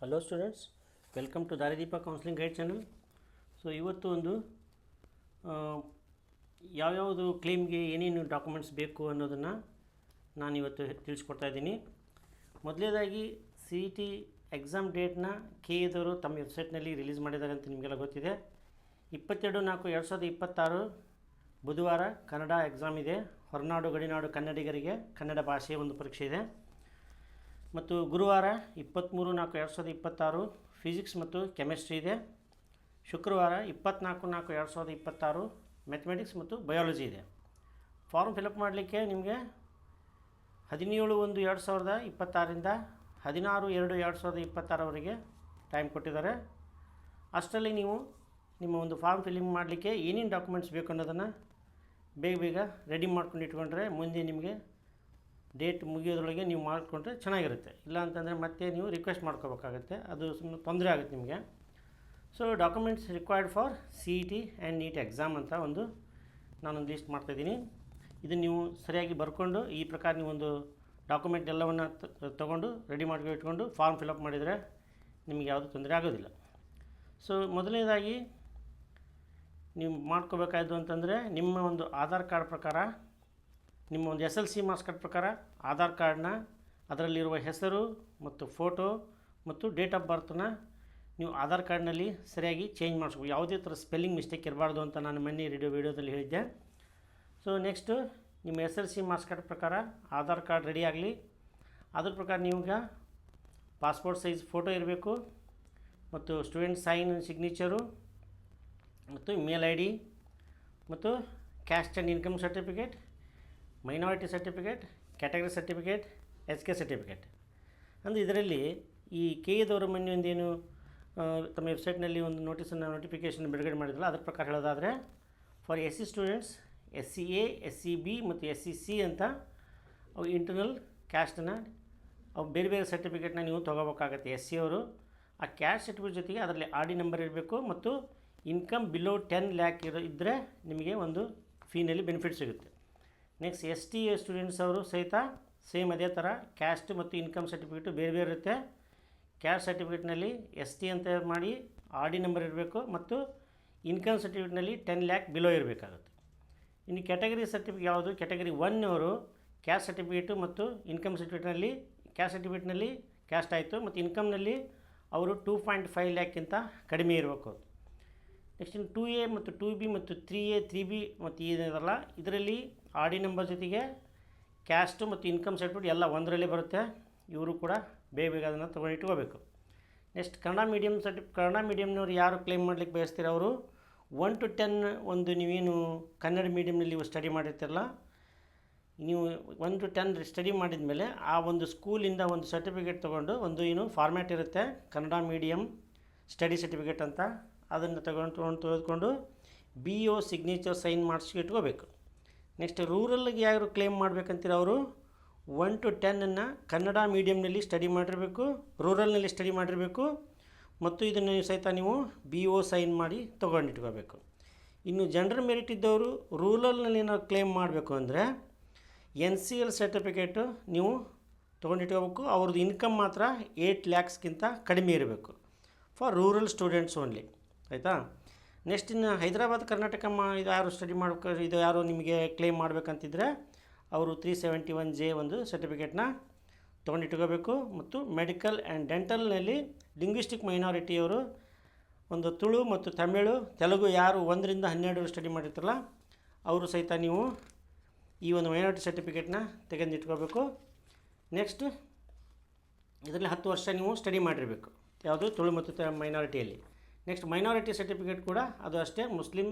Hello students, welcome to Darideepa counselling guide channel. So ಇವತ್ತು ಒಂದು ಯಾವ್ಯಾವುದು ಕ್ಲೇಮ್ಗೆ ಏನೇನು ಡಾಕ್ಯುಮೆಂಟ್ಸ್ ಬೇಕು ಅನ್ನೋದನ್ನು ನಾನು ಇವತ್ತು ತಿಳಿಸ್ಕೊಡ್ತಾ ಇದ್ದೀನಿ. ಮೊದಲನೇದಾಗಿ ಸಿ ಇ ಟಿ ಎಕ್ಸಾಮ್ ಡೇಟ್ನ ಕೆ ಎದವರು ತಮ್ಮ ವೆಬ್ಸೈಟ್ನಲ್ಲಿ ರಿಲೀಸ್ ಮಾಡಿದ್ದಾರೆ ಅಂತ ನಿಮಗೆಲ್ಲ ಗೊತ್ತಿದೆ. 22/4/2026 ಬುಧವಾರ ಕನ್ನಡ ಎಕ್ಸಾಮ್ ಇದೆ. ಹೊರನಾಡು ಗಡಿನಾಡು ಕನ್ನಡಿಗರಿಗೆ ಕನ್ನಡ ಭಾಷೆಯ ಒಂದು ಪರೀಕ್ಷೆ ಇದೆ. ಮತ್ತು ಗುರುವಾರ 23/4/2026 ಫಿಸಿಕ್ಸ್ ಮತ್ತು ಕೆಮಿಸ್ಟ್ರಿ ಇದೆ. ಶುಕ್ರವಾರ 24/4/2026 ಮ್ಯಾಥಮೆಟಿಕ್ಸ್ ಮತ್ತು ಬಯಾಲಜಿ ಇದೆ. ಫಾರ್ಮ್ ಫಿಲಪ್ ಮಾಡಲಿಕ್ಕೆ ನಿಮಗೆ 17/1/2026ರಿಂದ 16/2/2026ವರೆಗೆ ಟೈಮ್ ಕೊಟ್ಟಿದ್ದಾರೆ. ಅಷ್ಟರಲ್ಲಿ ನೀವು ನಿಮ್ಮ ಒಂದು ಫಾರ್ಮ್ ಫಿಲ್ಲಿಂಗ್ ಮಾಡಲಿಕ್ಕೆ ಏನೇನು ಡಾಕ್ಯುಮೆಂಟ್ಸ್ ಬೇಕು ಅನ್ನೋದನ್ನು ಬೇಗ ರೆಡಿ ಮಾಡ್ಕೊಂಡು ಇಟ್ಕೊಂಡ್ರೆ ಮುಂದೆ ನಿಮಗೆ ಡೇಟ್ ಮುಗಿಯೋದ್ರೊಳಗೆ ನೀವು ಮಾಡಿಕೊಂಡ್ರೆ ಚೆನ್ನಾಗಿರುತ್ತೆ. ಇಲ್ಲ ಅಂತಂದರೆ ಮತ್ತೆ ನೀವು ರಿಕ್ವೆಸ್ಟ್ ಮಾಡ್ಕೋಬೇಕಾಗುತ್ತೆ, ಅದು ಸುಮ್ಮನೆ ತೊಂದರೆ ಆಗುತ್ತೆ ನಿಮಗೆ. So documents required for C E T and NEET exam ಅಂತ ನಾನೊಂದು ಲಿಸ್ಟ್ ಮಾಡ್ತಾಯಿದ್ದೀನಿ. ಇದನ್ನು ನೀವು ಸರಿಯಾಗಿ ಬರ್ಕೊಂಡು ಈ ಪ್ರಕಾರ ನೀವೊಂದು ಡಾಕ್ಯುಮೆಂಟ್ ಎಲ್ಲವನ್ನು ತೊಗೊಂಡು ರೆಡಿ ಮಾಡ್ಕೊಂಡು ಇಟ್ಕೊಂಡು ಫಾರ್ಮ್ ಫಿಲಪ್ ಮಾಡಿದರೆ ನಿಮಗೆ ಯಾವುದೂ ತೊಂದರೆ ಆಗೋದಿಲ್ಲ. ಸೊ ಮೊದಲನೇದಾಗಿ ನೀವು ಮಾಡ್ಕೋಬೇಕಾದ್ದು ಅಂತಂದರೆ ನಿಮ್ಮ ಒಂದು ಆಧಾರ್ ಕಾರ್ಡ್ ಪ್ರಕಾರ, ನಿಮ್ಮ ಒಂದು SLC ಮಾರ್ಕ್ಸ್ ಕಾರ್ಡ್ ಪ್ರಕಾರ ಆಧಾರ್ ಕಾರ್ಡ್ನ ಅದರಲ್ಲಿರುವ ಹೆಸರು ಮತ್ತು ಫೋಟೋ ಮತ್ತು ಡೇಟ್ ಆಫ್ ಬರ್ತನ್ನ ನೀವು ಆಧಾರ್ ಕಾರ್ಡ್ನಲ್ಲಿ ಸರಿಯಾಗಿ ಚೇಂಜ್ ಮಾಡಿಸ್ಬೇಕು. ಯಾವುದೇ ಥರ ಸ್ಪೆಲ್ಲಿಂಗ್ ಮಿಸ್ಟೇಕ್ ಇರಬಾರ್ದು ಅಂತ ನಾನು ಮೊನ್ನೆ ವಿಡಿಯೋದಲ್ಲಿ ಹೇಳಿದ್ದೆ. ಸೊ ನೆಕ್ಸ್ಟು ನಿಮ್ಮ SLC ಮಾರ್ಕ್ಸ್ ಕಾರ್ಡ್ ಪ್ರಕಾರ ಆಧಾರ್ ಕಾರ್ಡ್ ರೆಡಿ ಆಗಲಿ. ಅದ್ರ ಪ್ರಕಾರ ನೀವೀಗ ಪಾಸ್ಪೋರ್ಟ್ ಸೈಜ್ ಫೋಟೋ ಇರಬೇಕು ಮತ್ತು ಸ್ಟೂಡೆಂಟ್ ಸೈನ್ ಸಿಗ್ನೇಚರು ಮತ್ತು ಮೇಲ್ ID ಮತ್ತು caste and income certificate, minority certificate, category certificate, SK certificate. ಅಂದರೆ ಇದರಲ್ಲಿ ಈ ಕೆ ಎದವರು ಮೊನ್ನೆ ಒಂದೇನು ತಮ್ಮ ವೆಬ್ಸೈಟ್ನಲ್ಲಿ ಒಂದು ನೋಟಿಫಿಕೇಷನ್ ಬಿಡುಗಡೆ ಮಾಡಿದ್ರಲ್ಲ, ಅದ್ರ ಪ್ರಕಾರ ಹೇಳೋದಾದರೆ for SC students SCA, SCB ಮತ್ತು SCC ಅಂತ ಅವು ಇಂಟರ್ನಲ್ ಕ್ಯಾಸ್ಟನ್ನು ಅವು ಬೇರೆ ಬೇರೆ ಸರ್ಟಿಫಿಕೇಟ್ನ ನೀವು ತೊಗೋಬೇಕಾಗತ್ತೆ. SC ಅವರು ಆ ಕ್ಯಾಸ್ಟ್ ಸರ್ಟಿಫಿಕೇಟ್ ಜೊತೆಗೆ ಅದರಲ್ಲಿ RD ನಂಬರ್ ಇರಬೇಕು ಮತ್ತು ಇನ್ಕಮ್ ಬಿಲೋ 10 lakh ಇದ್ದರೆ ನಿಮಗೆ ಒಂದು ಫೀನಲ್ಲಿ ಬೆನಿಫಿಟ್ ಸಿಗುತ್ತೆ. ನೆಕ್ಸ್ಟ್ ST ಸ್ಟೂಡೆಂಟ್ಸ್ ಅವರು ಸಹಿತ ಸೇಮ್ ಅದೇ ಥರ ಕ್ಯಾಸ್ಟ್ ಮತ್ತು ಇನ್ಕಮ್ ಸರ್ಟಿಫಿಕೇಟು ಬೇರೆ ಬೇರೆ ಇರುತ್ತೆ. ಕ್ಯಾಸ್ಟ್ ಸರ್ಟಿಫಿಕೇಟ್ನಲ್ಲಿ ST ಅಂತ ಮಾಡಿ RD ನಂಬರ್ ಇರಬೇಕು ಮತ್ತು ಇನ್ಕಮ್ ಸರ್ಟಿಫಿಕೇಟ್ನಲ್ಲಿ 10 lakh ಬಿಲೋ ಇರಬೇಕಾಗುತ್ತೆ. ಇನ್ನು ಕ್ಯಾಟಗರಿ ಸರ್ಟಿಫಿಕೇಟ್ ಯಾವುದು, ಕ್ಯಾಟಗರಿ 1 ಅವರು ಕ್ಯಾಸ್ಟ್ ಸರ್ಟಿಫಿಕೇಟು ಮತ್ತು ಇನ್ಕಮ್ ಸರ್ಟಿಫಿಕೇಟ್ನಲ್ಲಿ ಕ್ಯಾಸ್ಟ್ ಆಯಿತು ಮತ್ತು ಇನ್ಕಮ್ನಲ್ಲಿ ಅವರು 2.5 lakh ಕಡಿಮೆ ಇರಬೇಕು. ನೆಕ್ಸ್ಟ್ ಇನ್ನು 2A ಮತ್ತು 2B ಮತ್ತು 3A 3B ಮತ್ತು ಇದೆಲ್ಲ ಇದರಲ್ಲಿ RD ನಂಬರ್ ಜೊತೆಗೆ ಕ್ಯಾಸ್ಟು ಮತ್ತು ಇನ್ಕಮ್ ಸರ್ಟಿಫಿಕೇಟ್ ಎಲ್ಲ ಒಂದರಲ್ಲೇ ಬರುತ್ತೆ. ಇವರು ಕೂಡ ಬೇಗ ಅದನ್ನು ತೊಗೊಂಡು ಇಟ್ಕೋಬೇಕು. ನೆಕ್ಸ್ಟ್ ಕನ್ನಡ ಮೀಡಿಯಮ್ನವ್ರು ಯಾರು ಕ್ಲೇಮ್ ಮಾಡಲಿಕ್ಕೆ ಬಯಸ್ತೀರ ಅವರು 1 to 10 ಒಂದು ನೀವೇನು ಕನ್ನಡ ಮೀಡಿಯಮ್ನಲ್ಲಿ ಸ್ಟಡಿ ಮಾಡಿರ್ತೀರಲ್ಲ, ನೀವು 1 to 10 ಸ್ಟಡಿ ಮಾಡಿದ ಮೇಲೆ ಆ ಒಂದು ಸ್ಕೂಲಿಂದ ಒಂದು ಸರ್ಟಿಫಿಕೇಟ್ ತೊಗೊಂಡು ಒಂದು ಏನು ಫಾರ್ಮ್ಯಾಟ್ ಇರುತ್ತೆ ಕನ್ನಡ ಮೀಡಿಯಮ್ ಸ್ಟಡಿ ಸರ್ಟಿಫಿಕೇಟ್ ಅಂತ, ಅದನ್ನು ತೆಗೆದುಕೊಂಡು BO ಸಿಗ್ನೇಚರ್ ಸೈನ್ ಮಾಡಿಸಿ ಇಟ್ಕೋಬೇಕು. ನೆಕ್ಸ್ಟ್ ರೂರಲ್ಗೆ ಯಾರು ಕ್ಲೇಮ್ ಮಾಡಬೇಕಂತೀರ ಅವರು 1 to 10 ಕನ್ನಡ ಮೀಡಿಯಮ್ನಲ್ಲಿ ಸ್ಟಡಿ ಮಾಡಿರಬೇಕು, ರೂರಲ್ನಲ್ಲಿ ಸ್ಟಡಿ ಮಾಡಿರಬೇಕು ಮತ್ತು ಇದನ್ನು ಸಹಿತ ನೀವು BO ಸೈನ್ ಮಾಡಿ ತೊಗೊಂಡಿಟ್ಕೋಬೇಕು. ಇನ್ನು ಜನರಲ್ ಮೆರಿಟ್ ಇದ್ದವರು ರೂರಲ್ನಲ್ಲಿ ನಾವು ಕ್ಲೇಮ್ ಮಾಡಬೇಕು ಅಂದರೆ NCL ಸರ್ಟಿಫಿಕೇಟು ನೀವು ತೊಗೊಂಡಿಟ್ಕೋಬೇಕು. ಅವ್ರದ್ದು ಇನ್ಕಮ್ ಮಾತ್ರ 8 lakhsಗಿಂತ ಕಡಿಮೆ ಇರಬೇಕು ಫಾರ್ ರೂರಲ್ ಸ್ಟೂಡೆಂಟ್ಸ್ ಓನ್ಲಿ, ಆಯಿತಾ. ನೆಕ್ಸ್ಟ್ ಇನ್ನು ಹೈದರಾಬಾದ್ ಕರ್ನಾಟಕ ಇದು ಯಾರು ಸ್ಟಡಿ ಮಾಡ್ಬೇಕು, ಇದು ಯಾರು ನಿಮಗೆ ಕ್ಲೇಮ್ ಮಾಡಬೇಕಂತಿದ್ರೆ ಅವರು 371J ಒಂದು ಸರ್ಟಿಫಿಕೇಟ್ನ ತೊಗೊಂಡಿಟ್ಕೋಬೇಕು. ಮತ್ತು ಮೆಡಿಕಲ್ ಆ್ಯಂಡ್ ಡೆಂಟಲ್ನಲ್ಲಿ ಲಿಂಗ್ವಿಸ್ಟಿಕ್ ಮೈನಾರಿಟಿಯವರು ಒಂದು ತುಳು ಮತ್ತು ತಮಿಳು ತೆಲುಗು ಯಾರು 1ರಿಂದ 12 ಸ್ಟಡಿ ಮಾಡಿರ್ತಾರಲ್ಲ ಅವರು ಸಹಿತ ನೀವು ಈ ಒಂದು ಮೈನಾರಿಟಿ ಸರ್ಟಿಫಿಕೇಟ್ನ ತೆಗೆದಿಟ್ಕೋಬೇಕು. ನೆಕ್ಸ್ಟ್ ಇದರಲ್ಲಿ 10 ವರ್ಷ ನೀವು ಸ್ಟಡಿ ಮಾಡಿರಬೇಕು, ಯಾವುದು ತುಳು ಮತ್ತು ಮೈನಾರಿಟಿಯಲ್ಲಿ. ನೆಕ್ಸ್ಟ್ ಮೈನಾರಿಟಿ ಸರ್ಟಿಫಿಕೇಟ್ ಕೂಡ ಅದು ಅಷ್ಟೇ, ಮುಸ್ಲಿಂ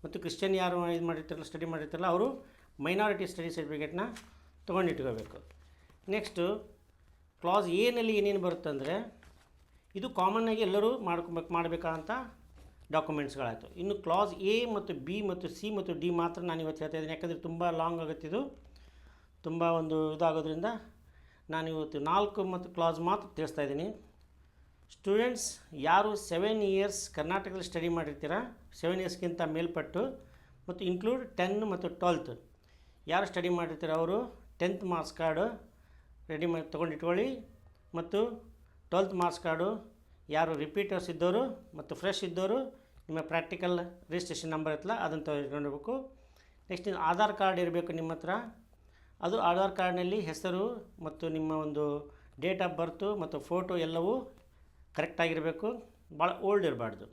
ಮತ್ತು ಕ್ರಿಶ್ಚಿಯನ್ ಯಾರು ಇದು ಮಾಡಿರ್ತಾರಲ್ಲ ಸ್ಟಡಿ ಮಾಡಿರ್ತಾರಲ್ಲ ಅವರು ಮೈನಾರಿಟಿ ಸ್ಟಡಿ ಸರ್ಟಿಫಿಕೇಟ್ನ ತೊಗೊಂಡಿಟ್ಕೋಬೇಕು. ನೆಕ್ಸ್ಟು ಕ್ಲಾಸ್ ಎನಲ್ಲಿ ಏನೇನು ಬರುತ್ತಂದರೆ ಇದು ಕಾಮನ್ನಾಗಿ ಎಲ್ಲರೂ ಮಾಡಬೇಕಂತ ಡಾಕ್ಯುಮೆಂಟ್ಸ್ಗಳಾಯಿತು. ಇನ್ನು ಕ್ಲಾಸ್ A ಮತ್ತು B ಮತ್ತು C ಮತ್ತು D ಮಾತ್ರ ನಾನು ಇವತ್ತು ಹೇಳ್ತಾ ಇದ್ದೀನಿ, ಯಾಕಂದರೆ ತುಂಬ ಲಾಂಗ್ ಆಗುತ್ತೆ, ಇದು ತುಂಬ ಒಂದು ಇದಾಗೋದ್ರಿಂದ ನಾನು ಇವತ್ತು 4 ಮತ್ತು ಕ್ಲಾಸ್ ಮಾತ್ರ ತಿಳಿಸ್ತಾ ಇದ್ದೀನಿ. ಸ್ಟೂಡೆಂಟ್ಸ್ ಯಾರು 7 years ಕರ್ನಾಟಕದಲ್ಲಿ ಸ್ಟಡಿ ಮಾಡಿರ್ತೀರ, 7 yearsಗಿಂತ ಮೇಲ್ಪಟ್ಟು ಮತ್ತು ಇನ್ಕ್ಲೂಡ್ 10 ಮತ್ತು 12th ಯಾರು ಸ್ಟಡಿ ಮಾಡಿರ್ತೀರ ಅವರು 10th ಮಾರ್ಕ್ಸ್ ಕಾರ್ಡು ರೆಡಿ ಮಾಡಿ ತೊಗೊಂಡಿಟ್ಕೊಳ್ಳಿ ಮತ್ತು 12th ಮಾರ್ಕ್ಸ್ ಕಾರ್ಡು ಯಾರು ರಿಪೀಟರ್ಸ್ ಇದ್ದವರು ಮತ್ತು ಫ್ರೆಶ್ ಇದ್ದವರು ನಿಮ್ಮ ಪ್ರಾಕ್ಟಿಕಲ್ ರಿಜಿಸ್ಟ್ರೇಷನ್ ನಂಬರ್ ಇತ್ತಲ್ಲ ಅದನ್ನು ತೆಗೆದುಕೊಂಡಿರಬೇಕು. ನೆಕ್ಸ್ಟ್ ಆಧಾರ್ ಕಾರ್ಡ್ ಇರಬೇಕು ನಿಮ್ಮ ಹತ್ರ. ಅದು ಆಧಾರ್ ಕಾರ್ಡ್ನಲ್ಲಿ ಹೆಸರು ಮತ್ತು ನಿಮ್ಮ ಒಂದು ಡೇಟ್ ಆಫ್ ಬರ್ತು ಮತ್ತು ಫೋಟೋ ಎಲ್ಲವೂ ಕರೆಕ್ಟಾಗಿರಬೇಕು, ಭಾಳ ಓಲ್ಡ್ ಇರಬಾರ್ದು.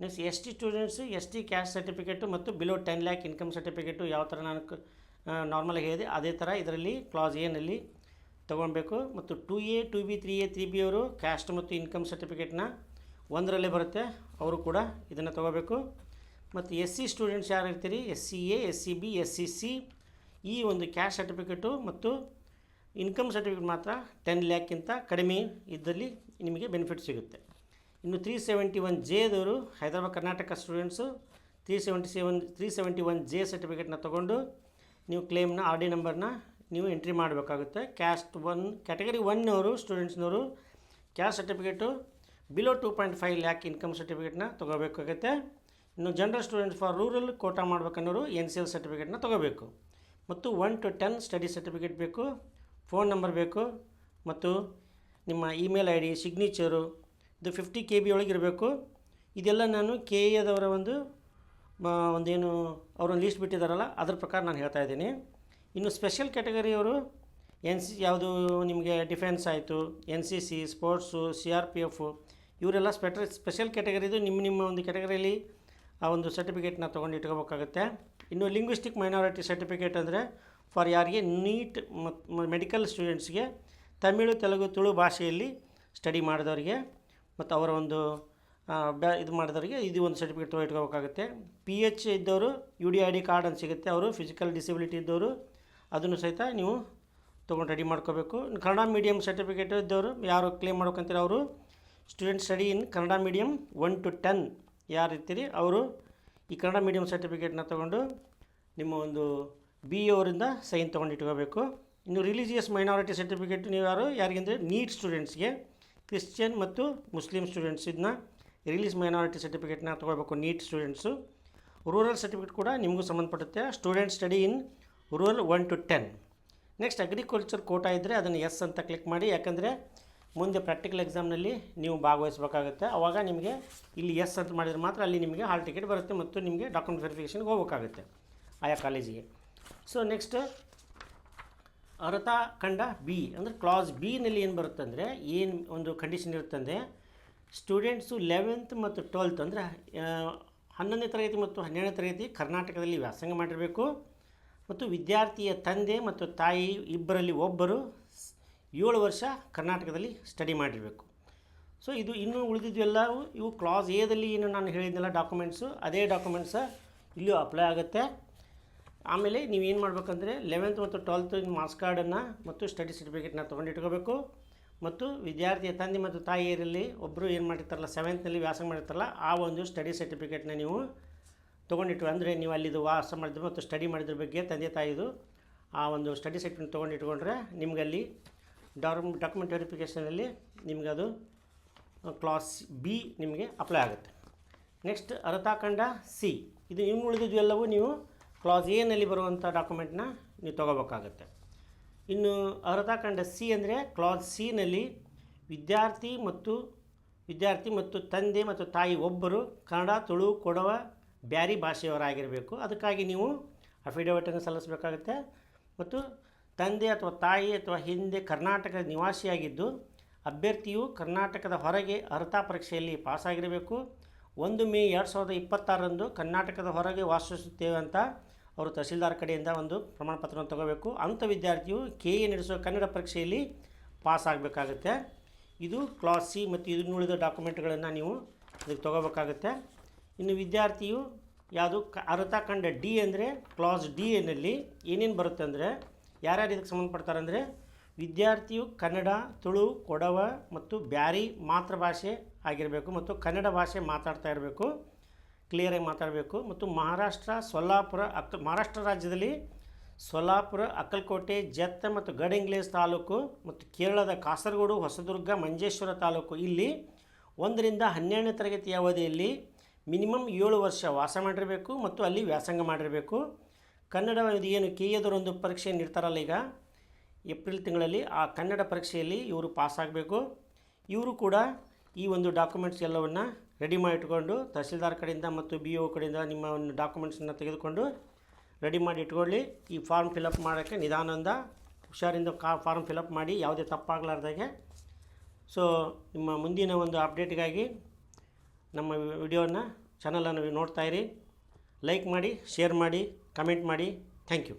Next ST students ST caste certificate ಮತ್ತು ಬಿಲೋ 10 lakh ಇನ್ಕಮ್ ಸರ್ಟಿಫಿಕೇಟು ಯಾವ ಥರ ನಾನು ನಾರ್ಮಲಾಗಿ ಹೇಳಿದೆ ಅದೇ ಥರ ಇದರಲ್ಲಿ ಕ್ಲಾಸ್ ಎನಲ್ಲಿ ತೊಗೊಳ್ಬೇಕು. ಮತ್ತು 2A 2B 3A 3B ಅವರು ಕ್ಯಾಸ್ಟ್ ಮತ್ತು ಇನ್ಕಮ್ ಸರ್ಟಿಫಿಕೇಟ್ನ ಒಂದರಲ್ಲೇ ಬರುತ್ತೆ, ಅವರು ಕೂಡ ಇದನ್ನು ತೊಗೋಬೇಕು. ಮತ್ತು SC ಸ್ಟೂಡೆಂಟ್ಸ್ ಯಾರು ಇರ್ತೀರಿ SCA SCB SCC ಈ ಒಂದು ಕ್ಯಾಸ್ಟ್ ಸರ್ಟಿಫಿಕೇಟು ಮತ್ತು ಇನ್ಕಮ್ ಸರ್ಟಿಫಿಕೇಟ್ ಮಾತ್ರ 10 lakh ಕಡಿಮೆ ಇದ್ದಲ್ಲಿ ನಿಮಗೆ ಬೆನಿಫಿಟ್ ಸಿಗುತ್ತೆ. ಇನ್ನು 371Jದವರು ಹೈದರಾಬಾದ್ ಕರ್ನಾಟಕ ಸ್ಟೂಡೆಂಟ್ಸು 371J ಸರ್ಟಿಫಿಕೇಟ್ನ ತೊಗೊಂಡು ನೀವು ಕ್ಲೇಮ್ನ RD ನಂಬರ್ನ ನೀವು ಎಂಟ್ರಿ ಮಾಡಬೇಕಾಗುತ್ತೆ. ಕ್ಯಾಟಗರಿ 1 ಅವರು ಸ್ಟೂಡೆಂಟ್ಸ್ನವರು caste certificate below 2.5 lakh income ಸರ್ಟಿಫಿಕೇಟ್ನ ತೊಗೋಬೇಕಾಗುತ್ತೆ. ಇನ್ನು general students for rural quota ಮಾಡ್ಬೇಕನ್ನೋರು NCL ಸರ್ಟಿಫಿಕೇಟ್ನ ತೊಗೋಬೇಕು. ಮತ್ತು 1 to 10 ಸ್ಟಡಿ ಸರ್ಟಿಫಿಕೇಟ್ ಬೇಕು, ಫೋನ್ ನಂಬರ್ ಬೇಕು ಮತ್ತು ನಿಮ್ಮ ಇಮೇಲ್ ID ಸಿಗ್ನೇಚರು ಇದು 50 KB ಒಳಗಿರಬೇಕು. ಇದೆಲ್ಲ ನಾನು KAದವರ ಒಂದೇನು ಅವರೊಂದು ಲೀಸ್ಟ್ ಬಿಟ್ಟಿದ್ದಾರಲ್ಲ ಅದ್ರ ಪ್ರಕಾರ ನಾನು ಹೇಳ್ತಾ ಇದ್ದೀನಿ. ಇನ್ನು ಸ್ಪೆಷಲ್ ಕ್ಯಾಟಗರಿಯವರು ಯಾವುದು ನಿಮಗೆ ಡಿಫೆನ್ಸ್ ಆಯಿತು, NCC ಸ್ಪೋರ್ಟ್ಸು CRPF ಇವರೆಲ್ಲ ಸ್ಪೆಷಲ್ ಕ್ಯಾಟಗರಿದು ನಿಮ್ಮ ಒಂದು ಕ್ಯಾಟಗರಿಯಲ್ಲಿ ಆ ಒಂದು ಸರ್ಟಿಫಿಕೇಟ್ನ ತೊಗೊಂಡು ಇಟ್ಕೋಬೇಕಾಗುತ್ತೆ. ಇನ್ನು ಲಿಂಗ್ವಿಸ್ಟಿಕ್ ಮೈನಾರಿಟಿ ಸರ್ಟಿಫಿಕೇಟ್ ಅಂದರೆ ಫಾರ್ ಯಾರಿಗೆ ನೀಟ್ ಮೆಡಿಕಲ್ ಸ್ಟೂಡೆಂಟ್ಸ್ಗೆ ತಮಿಳು ತೆಲುಗು ತುಳು ಭಾಷೆಯಲ್ಲಿ ಸ್ಟಡಿ ಮಾಡಿದವರಿಗೆ ಮತ್ತು ಅವರ ಒಂದು ಇದು ಮಾಡಿದವರಿಗೆ ಇದು ಒಂದು ಸರ್ಟಿಫಿಕೇಟ್ ತೊಗೊಂಡು ಇಟ್ಕೋಬೇಕಾಗುತ್ತೆ. PH ಇದ್ದವರು UD ID ಕಾರ್ಡ್ ಅಂತ ಸಿಗುತ್ತೆ, ಅವರು ಫಿಸಿಕಲ್ ಡಿಸಬಿಲಿಟಿ ಇದ್ದವರು ಅದನ್ನು ಸಹಿತ ನೀವು ತೊಗೊಂಡು ರೆಡಿ ಮಾಡ್ಕೋಬೇಕು. ಕನ್ನಡ ಮೀಡಿಯಮ್ ಸರ್ಟಿಫಿಕೇಟ್ ಇದ್ದವರು ಯಾರು ಕ್ಲೇಮ್ ಮಾಡ್ಬೇಕಂತೀರ ಅವರು student study in Kannada medium 1 to 10 ಯಾರು ಇರ್ತೀರಿ ಅವರು ಈ ಕನ್ನಡ ಮೀಡಿಯಮ್ ಸರ್ಟಿಫಿಕೇಟ್ನ ತೊಗೊಂಡು ನಿಮ್ಮ ಒಂದು BA ಅವರಿಂದ ಸೈನ್ ತೊಗೊಂಡು ಇಟ್ಕೋಬೇಕು. ಇನ್ನು ರಿಲಿಜಿಯಸ್ ಮೈನಾರಿಟಿ ಸರ್ಟಿಫಿಕೇಟ್ ನೀವು ಯಾರಿಗೆಂದರೆ ನೀಟ್ ಸ್ಟೂಡೆಂಟ್ಸ್ಗೆ ಕ್ರಿಶ್ಚಿಯನ್ ಮತ್ತು ಮುಸ್ಲಿಂ ಸ್ಟೂಡೆಂಟ್ಸ್ ಇದನ್ನ ರಿಲೀಸ್ ಮೈನಾರಿಟಿ ಸರ್ಟಿಫಿಕೇಟ್ನ ತೊಗೋಬೇಕು ನೀಟ್ ಸ್ಟೂಡೆಂಟ್ಸು. ರೂರಲ್ ಸರ್ಟಿಫಿಕೇಟ್ ಕೂಡ ನಿಮಗೂ ಸಂಬಂಧಪಡುತ್ತೆ, student study in rural 1 to 10. Next agriculture quota ಇದ್ದರೆ ಅದನ್ನು ಎಸ್ ಅಂತ ಕ್ಲಿಕ್ ಮಾಡಿ, ಯಾಕಂದರೆ ಮುಂದೆ ಪ್ರಾಕ್ಟಿಕಲ್ ಎಕ್ಸಾಮ್ನಲ್ಲಿ ನೀವು ಭಾಗವಹಿಸಬೇಕಾಗುತ್ತೆ. ಆವಾಗ ನಿಮಗೆ ಇಲ್ಲಿ ಎಸ್ ಅಂತ ಮಾಡಿದರೆ ಮಾತ್ರ ಅಲ್ಲಿ ನಿಮಗೆ ಹಾಲ್ ಟಿಕೆಟ್ ಬರುತ್ತೆ ಮತ್ತು ನಿಮಗೆ ಡಾಕ್ಯುಮೆಂಟ್ ವೆರಿಫಿಕೇಷನ್ಗೆ ಹೋಗಬೇಕಾಗುತ್ತೆ ಆಯಾ ಕಾಲೇಜಿಗೆ. ಸೊ ನೆಕ್ಸ್ಟ್ ಅರ್ಹತಾ ಖಂಡ B ಅಂದರೆ ಕ್ಲಾಸ್ Bನಲ್ಲಿ ಏನು ಬರುತ್ತೆ ಅಂದರೆ ಏನು ಒಂದು ಕಂಡೀಷನ್ ಇರುತ್ತಂದರೆ ಸ್ಟೂಡೆಂಟ್ಸು 11th ಮತ್ತು 12th ಅಂದರೆ 11ನೇ ತರಗತಿ ಮತ್ತು 12ನೇ ತರಗತಿ ಕರ್ನಾಟಕದಲ್ಲಿ ವ್ಯಾಸಂಗ ಮಾಡಿರಬೇಕು ಮತ್ತು ವಿದ್ಯಾರ್ಥಿಯ ತಂದೆ ಮತ್ತು ತಾಯಿ ಇಬ್ಬರಲ್ಲಿ ಒಬ್ಬರು 7 ವರ್ಷ ಕರ್ನಾಟಕದಲ್ಲಿ ಸ್ಟಡಿ ಮಾಡಿರಬೇಕು. ಸೊ ಇದು ಇನ್ನೂ ಉಳಿದಿದ್ದೆಲ್ಲವೂ ಇವು ಕ್ಲಾಸ್ ಎದಲ್ಲಿ ಏನು ನಾನು ಹೇಳಿದ್ನಲ್ಲ ಡಾಕ್ಯುಮೆಂಟ್ಸು ಅದೇ ಡಾಕ್ಯುಮೆಂಟ್ಸ ಇಲ್ಲೂ ಅಪ್ಲೈ ಆಗುತ್ತೆ. ಆಮೇಲೆ ನೀವೇನು ಮಾಡಬೇಕಂದ್ರೆ 11th ಮತ್ತು 12th ಮಾರ್ಕ್ಸ್ ಕಾರ್ಡನ್ನು ಮತ್ತು ಸ್ಟಡಿ ಸರ್ಟಿಫಿಕೇಟ್ನ ತೊಗೊಂಡಿಟ್ಕೋಬೇಕು ಮತ್ತು ವಿದ್ಯಾರ್ಥಿಯ ತಂದೆ ಮತ್ತು ತಾಯಿಯರಲ್ಲಿ ಒಬ್ಬರು ಏನು ಮಾಡಿರ್ತಾರಲ್ಲ 7th ವ್ಯಾಸಂಗ ಮಾಡಿರ್ತಾರಲ್ಲ ಆ ಒಂದು ಸ್ಟಡಿ ಸರ್ಟಿಫಿಕೇಟ್ನ ನೀವು ತೊಗೊಂಡಿಟ್ಟು ಅಂದರೆ ನೀವು ಅಲ್ಲಿದು ವಾಸ ಮಾಡಿದ್ರು ಮತ್ತು ಸ್ಟಡಿ ಮಾಡಿದ್ರ ಬಗ್ಗೆ ತಂದೆ ತಾಯಿದು ಆ ಒಂದು ಸ್ಟಡಿ ಸರ್ಟಿಫಿಕೇಟ್ ತೊಗೊಂಡಿಟ್ಕೊಂಡ್ರೆ ನಿಮಗಲ್ಲಿ ಡಾಕ್ಯುಮೆಂಟ್ ವೆರಿಫಿಕೇಷನಲ್ಲಿ ನಿಮಗದು ಕ್ಲಾಸ್ B ನಿಮಗೆ ಅಪ್ಲೈ ಆಗುತ್ತೆ. ನೆಕ್ಸ್ಟ್ ಅರ್ಹತಾ ಖಂಡ C ಇದು ಇನ್ನು ಉಳಿದಿದ್ದು ಎಲ್ಲವೂ ನೀವು ಕ್ಲಾಸ್ ಎನಲ್ಲಿ ಬರುವಂಥ ಡಾಕ್ಯುಮೆಂಟ್ನ ನೀವು ತೊಗೋಬೇಕಾಗತ್ತೆ. ಇನ್ನು ಅರ್ಹತಾ ಖಂಡ C ಅಂದರೆ ಕ್ಲಾಸ್ Cನಲ್ಲಿ ವಿದ್ಯಾರ್ಥಿ ಮತ್ತು ತಂದೆ ಮತ್ತು ತಾಯಿ ಒಬ್ಬರು ಕನ್ನಡ ತುಳು ಕೊಡವ ಬ್ಯಾರಿ ಭಾಷೆಯವರಾಗಿರಬೇಕು. ಅದಕ್ಕಾಗಿ ನೀವು ಅಫಿಡವಿಟನ್ನು ಸಲ್ಲಿಸಬೇಕಾಗುತ್ತೆ ಮತ್ತು ತಂದೆ ಅಥವಾ ತಾಯಿ ಅಥವಾ ಹಿಂದೆ ಕರ್ನಾಟಕದ ನಿವಾಸಿಯಾಗಿದ್ದು ಅಭ್ಯರ್ಥಿಯು ಕರ್ನಾಟಕದ ಹೊರಗೆ ಅರ್ಹತಾ ಪರೀಕ್ಷೆಯಲ್ಲಿ ಪಾಸಾಗಿರಬೇಕು. 1 May 2026 ಕರ್ನಾಟಕದ ಹೊರಗೆ ವಾಸಿಸುತ್ತೇವೆ ಅಂತ ಅವರು ತಹಸೀಲ್ದಾರ್ ಕಡೆಯಿಂದ ಒಂದು ಪ್ರಮಾಣ ಪತ್ರವನ್ನು ತಗೋಬೇಕು. ಅಂಥ ವಿದ್ಯಾರ್ಥಿಯು KA ನಡೆಸುವ ಕನ್ನಡ ಪರೀಕ್ಷೆಯಲ್ಲಿ ಪಾಸ್ ಆಗಬೇಕಾಗುತ್ತೆ. ಇದು ಕ್ಲಾಸ್ C ಮತ್ತು ಇದನ್ನು ಉಳಿದ ಡಾಕ್ಯುಮೆಂಟ್ಗಳನ್ನು ನೀವು ಇದಕ್ಕೆ ತೊಗೋಬೇಕಾಗುತ್ತೆ. ಇನ್ನು ವಿದ್ಯಾರ್ಥಿಯು ಯಾವುದು ಅರ್ಹತಾ ಖಂಡ D ಅಂದರೆ ಕ್ಲಾಸ್ D ನಲ್ಲಿ ಏನೇನು ಬರುತ್ತೆ ಅಂದರೆ ಯಾರ್ಯಾರು ಇದಕ್ಕೆ ಸಂಬಂಧಪಡ್ತಾರೆ ಅಂದರೆ ವಿದ್ಯಾರ್ಥಿಯು ಕನ್ನಡ ತುಳು ಕೊಡವ ಮತ್ತು ಬ್ಯಾರಿ ಮಾತೃಭಾಷೆ ಆಗಿರಬೇಕು ಮತ್ತು ಕನ್ನಡ ಭಾಷೆ ಮಾತಾಡ್ತಾ ಇರಬೇಕು, ಕ್ಲಿಯರಾಗಿ ಮಾತಾಡಬೇಕು ಮತ್ತು ಮಹಾರಾಷ್ಟ್ರ ರಾಜ್ಯದಲ್ಲಿ ಸೊಲ್ಲಾಪುರ ಅಕ್ಕಲಕೋಟೆ ಜತ್ತ ಮತ್ತು ಗಡಿಂಗ್ಲೇಸ್ ತಾಲೂಕು ಮತ್ತು ಕೇರಳದ ಕಾಸರಗೋಡು ಹೊಸದುರ್ಗ ಮಂಜೇಶ್ವರ ತಾಲೂಕು ಇಲ್ಲಿ 1 ರಿಂದ 12ನೇ ತರಗತಿಯ ಅವಧಿಯಲ್ಲಿ ಮಿನಿಮಮ್ 7 ವರ್ಷ ವಾಸ ಮಾಡಿರಬೇಕು ಮತ್ತು ಅಲ್ಲಿ ವ್ಯಾಸಂಗ ಮಾಡಿರಬೇಕು. ಕನ್ನಡ ಏನು KAದವರೊಂದು ಪರೀಕ್ಷೆ ನೀಡ್ತಾರಲ್ಲ ಈಗ ಏಪ್ರಿಲ್ ತಿಂಗಳಲ್ಲಿ ಆ ಕನ್ನಡ ಪರೀಕ್ಷೆಯಲ್ಲಿ ಇವರು ಪಾಸಾಗಬೇಕು. ಇವರು ಕೂಡ ಈ ಒಂದು ಡಾಕ್ಯುಮೆಂಟ್ಸ್ ಎಲ್ಲವನ್ನು ರೆಡಿ ಮಾಡಿ ಇಟ್ಕೊಂಡು ತಹಸೀಲ್ದಾರ್ ಕಡೆಯಿಂದ ಮತ್ತು ಬಿ ಒ ಕಡೆಯಿಂದ ನಿಮ್ಮ ಒಂದು ಡಾಕ್ಯುಮೆಂಟ್ಸನ್ನು ತೆಗೆದುಕೊಂಡು ರೆಡಿ ಮಾಡಿ ಇಟ್ಕೊಳ್ಳಿ. ಈ ಫಾರ್ಮ್ ಫಿಲಪ್ ಮಾಡೋಕ್ಕೆ ನಿಧಾನದಿಂದ ಹುಷಾರಿಂದ ಫಾರ್ಮ್ ಫಿಲಪ್ ಮಾಡಿ, ಯಾವುದೇ ತಪ್ಪಾಗಲಾರ್ದಾಗೆ. ಸೊ ನಿಮ್ಮ ಮುಂದಿನ ಒಂದು ಅಪ್ಡೇಟ್ಗಾಗಿ ನಮ್ಮ ವಿಡಿಯೋನ ಚಾನಲನ್ನು ನೋಡ್ತಾಯಿರಿ. ಲೈಕ್ ಮಾಡಿ, ಶೇರ್ ಮಾಡಿ, ಕಮೆಂಟ್ ಮಾಡಿ. Thank you.